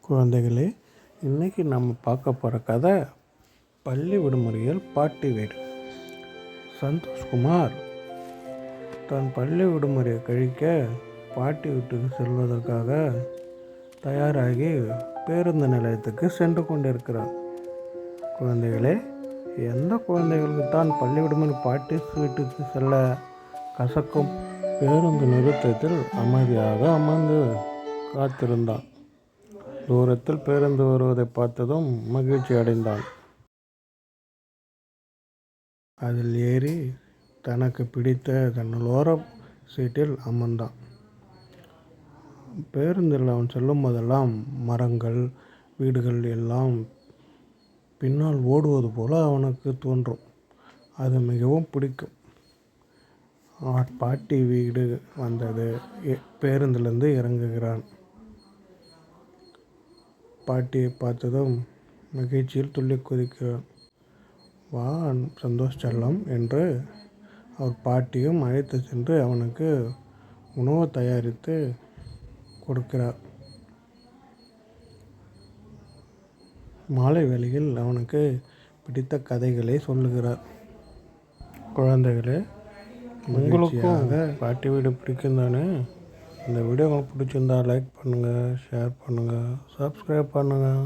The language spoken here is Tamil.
குழந்தைகளே, இன்றைக்கி நம்ம பார்க்க போகிற கதை பள்ளி விடுமுறையில் பாட்டி வீடு. சந்தோஷ்குமார் தன் பள்ளி விடுமுறையை கழிக்க பாட்டி வீட்டுக்கு செல்வதற்காக தயாராகி பேருந்து நிலையத்துக்கு சென்று கொண்டிருக்கிறார். குழந்தைகளே, எந்த குழந்தைகளுக்கு தான் பள்ளி விடுமுறை பாட்டி வீட்டுக்கு செல்ல கசக்கும்? பேருந்து நிறுத்தத்தில் அமைதியாக அமர்ந்து காத்திருந்தான். தூரத்தில் பேருந்து வருவதை பார்த்ததும் மகிழ்ச்சி அடைந்தான். அதில் ஏறி தனக்கு பிடித்த தன்னோர சீட்டில் அமர்ந்தான். பேருந்தில் அவன் செல்லும் போதெல்லாம் மரங்கள், வீடுகள் எல்லாம் பின்னால் ஓடுவது போல அவனுக்கு தோன்றும். அது மிகவும் பிடிக்கும். பாட்டி வீடு வந்தது. பேருந்திலிருந்து இறங்குகிறான். பாட்டியை பார்த்ததும் மகிழ்ச்சியில் துள்ளி குதிக்கிறான். வா சந்தோஷ் செல்லம் என்று அவர் பாட்டியும் அழைத்து சென்று அவனுக்கு உணவு தயாரித்து கொடுக்கிறார். மாலை வேளையில் அவனுக்கு பிடித்த கதைகளை சொல்லுகிறார். குழந்தைகளே, உங்களுக்கும் பாட்டி வீடு பிடிக்கும் தானே? இந்த வீடியோ உங்களுக்கு பிடிச்சிருந்தா லைக் பண்ணுங்கள், ஷேர் பண்ணுங்கள், சப்ஸ்கிரைப் பண்ணுங்கள்.